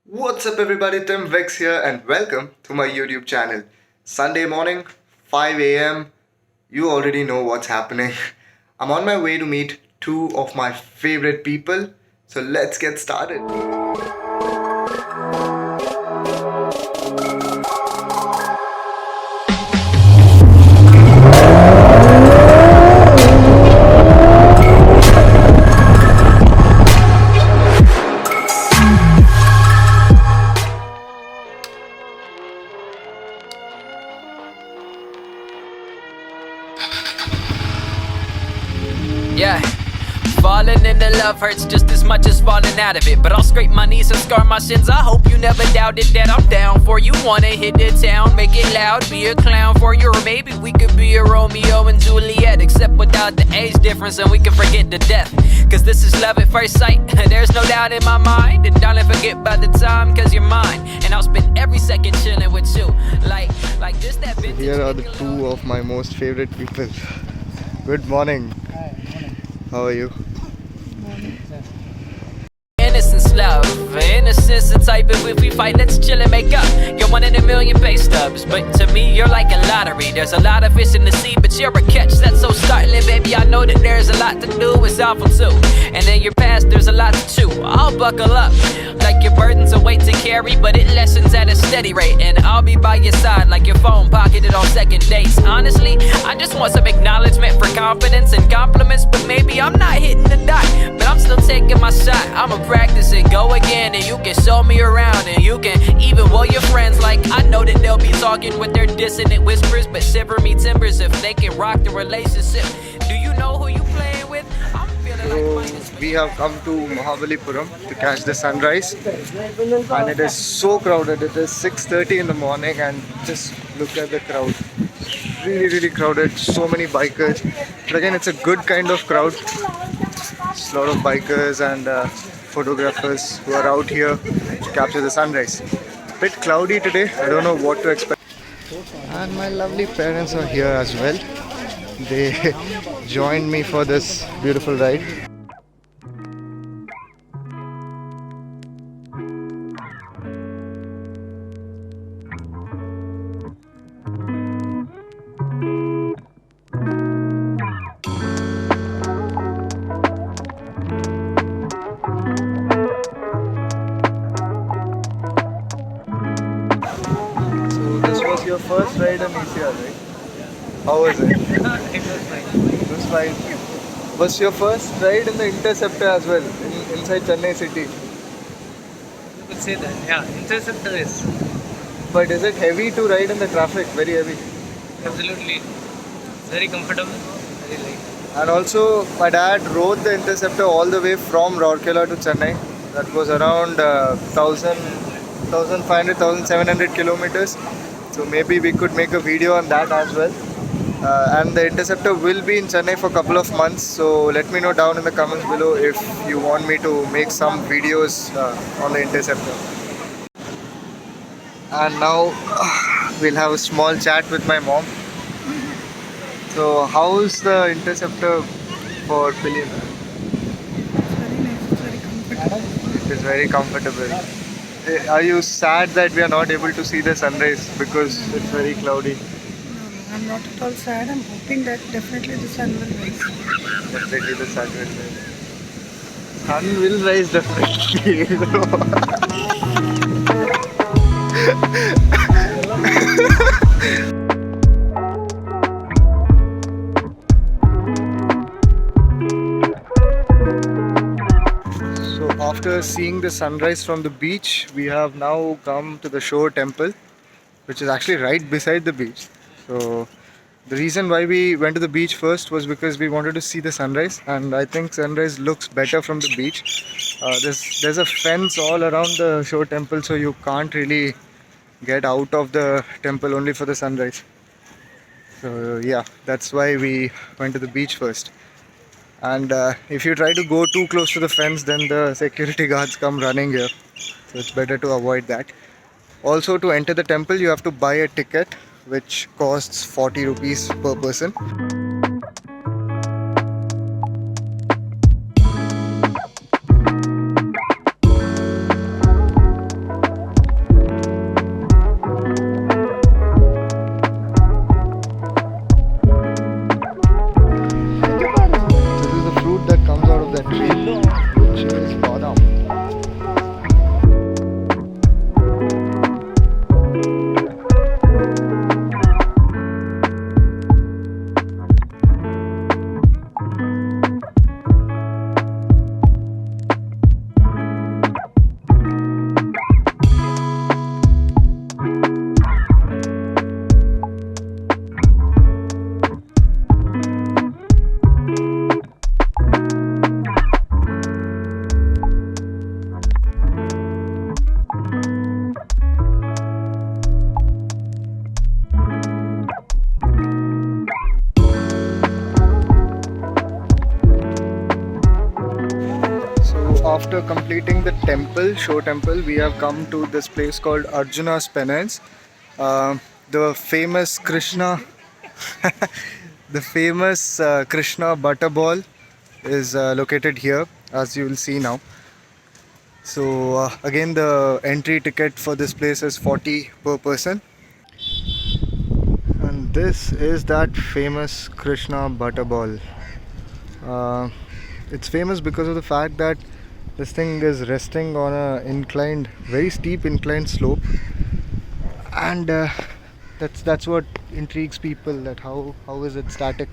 What's up everybody, Tim Vex here and welcome to my YouTube channel. Sunday morning, 5 a.m. You already know what's happening. I'm on my way to meet two of my favorite people. So let's get started. Yeah, falling into love hurts just as much as falling out of it. But I'll scrape my knees and scar my sins. I hope you never doubted that I'm down for you. Wanna hit the town, make it loud, be a clown for you. Or maybe we could be a Romeo and Juliet, except without the age difference, and we can forget the death. Cause this is love at first sight, there's no doubt in my mind. And darling, forget about the time, cause you're mine. And I'll spend every second chilling with you. Like this, that vintage. Here are the two of my most favorite people. Good morning. How are you? Innocence, love, innocence the type of if we fight, let's chill and make up. You're one in a million pay stubs, but to me you're like a lottery. There's a lot of fish in the sea, but you're a catch that's so startling. Baby, I know that there's a lot to do, it's awful too. And in your past there's a lot to chew. I'll buckle up, like your burden's a weight to carry, but it lessens at a steady rate. And I'll be by your side like your phone pocketed on second dates. Honestly, I just want some acknowledgement for confidence and compliments, but maybe I'm not hitting the dot, but I'm still taking my shot. I'ma practice and go again, and you can show me around, and you can even will your friends. Like I know that they'll be talking with their dissonant whispers, but shiver me timbers if they can rock the relationship. Do you know who you playing with? I'm feeling like mine is We have come to Mahabalipuram to catch the sunrise, and it is so crowded. It is 6:30 in the morning and just look at the crowd. Really crowded, so many bikers. But again, it's a good kind of crowd. It's a lot of bikers and photographers who are out here to capture the sunrise. Bit cloudy today, I don't know what to expect. And my lovely parents are here as well. They joined me for this beautiful ride. So this was your first ride on ECR, right? How was it? It was fine. It was fine. Was your first ride in the Interceptor as well, inside Chennai city? You could say that. Yeah, Interceptor is But is it heavy to ride in the traffic? Very heavy. absolutely very comfortable, very light. And also, my dad rode the Interceptor all the way from Rourkela to Chennai. That was around 1,500, 1,700 kilometers. So maybe we could make a video on that as well. And the Interceptor will be in Chennai for a couple of months. So let me know down in the comments below if you want me to make some videos on the Interceptor. And now we'll have a small chat with my mom. So how's the Interceptor for pillion? It is very comfortable. Are you sad that we are not able to see the sunrise because it's very cloudy? I'm not at all sad. I'm hoping that definitely the sun will rise. Definitely the sun will rise. Sun will rise definitely. So after seeing the sunrise from the beach, we have now come to the shore temple, which is actually right beside the beach. So the reason why we went to the beach first was because we wanted to see the sunrise, and I think sunrise looks better from the beach. There's a fence all around the shore temple, so you can't really get out of the temple only for the sunrise. So yeah, that's why we went to the beach first. And if you try to go too close to the fence, then the security guards come running here. So it's better to avoid that. Also, to enter the temple, you have to buy a ticket, which costs 40 rupees per person. after completing the temple, show temple, we have come to this place called Arjuna's Penance. The famous Krishna, the famous Krishna butterball is located here, as you will see now. So again, the entry ticket for this place is 40 per person. And this is that famous Krishna butterball. It's famous because of the fact that this thing is resting on a inclined, very steep inclined slope, and that's what intrigues people. That how is it static?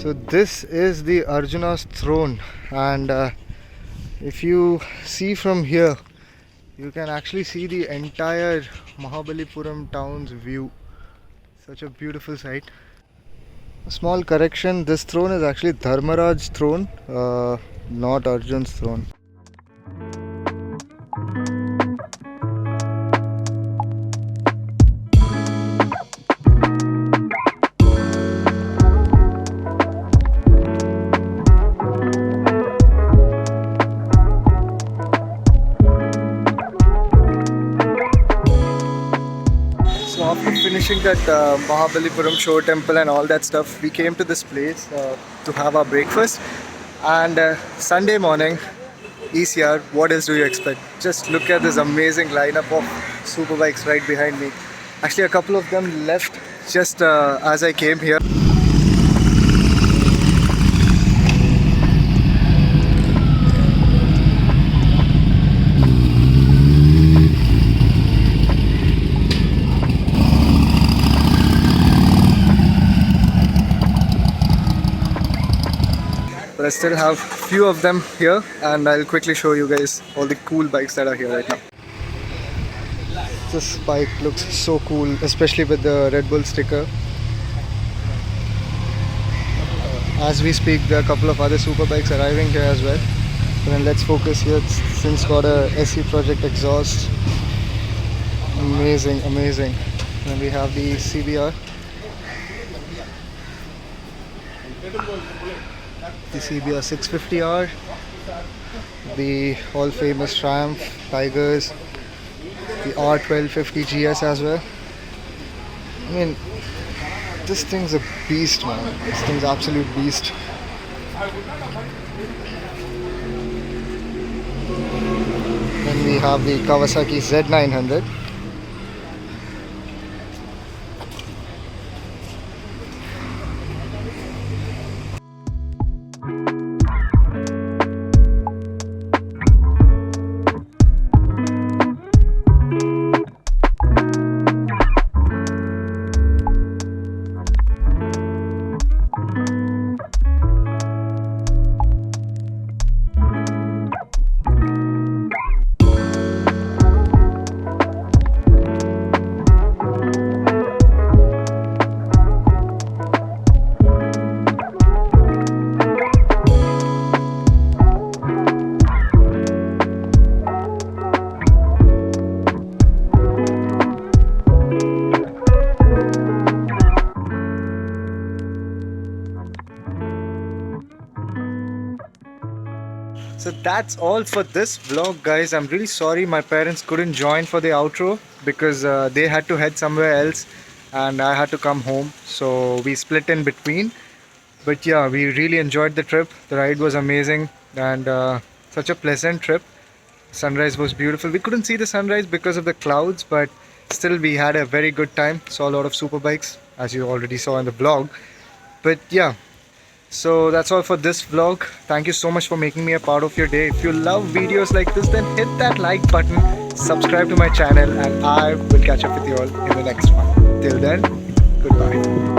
So this is the Arjuna's throne, and if you see from here, you can actually see the entire Mahabalipuram town's view. Such a beautiful sight. A small correction, this throne is actually Dharmaraj's throne, not Arjun's throne. So after finishing that Mahabalipuram show temple and all that stuff, we came to this place to have our breakfast. And Sunday morning, ECR, what else do you expect? Just look at this amazing lineup of super bikes right behind me. Actually, a couple of them left just as I came here. But I still have few of them here, and I'll quickly show you guys all the cool bikes that are here right now. This bike looks so cool, especially with the Red Bull sticker. As we speak, there are a couple of other super bikes arriving here as well. But then let's focus here. It's since got a SE Project exhaust. Amazing, amazing. And then we have the CBR. The CBR 650R, the all famous Triumph Tigers, the R1250 GS as well. I mean, this thing's a beast, man. This thing's absolute beast. Then we have the Kawasaki Z900. So that's all for this vlog, guys. I'm really sorry my parents couldn't join for the outro because they had to head somewhere else and I had to come home, so we split in between. But yeah, we really enjoyed the trip. The ride was amazing and such a pleasant trip. Sunrise was beautiful. We couldn't see the sunrise because of the clouds, but still we had a very good time. Saw a lot of super bikes, as you already saw in the vlog. But yeah, so that's all for this vlog. Thank you so much for making me a part of your day. If you love videos like this, then hit that like button, subscribe to my channel, and I will catch up with you all in the next one. Till then, goodbye.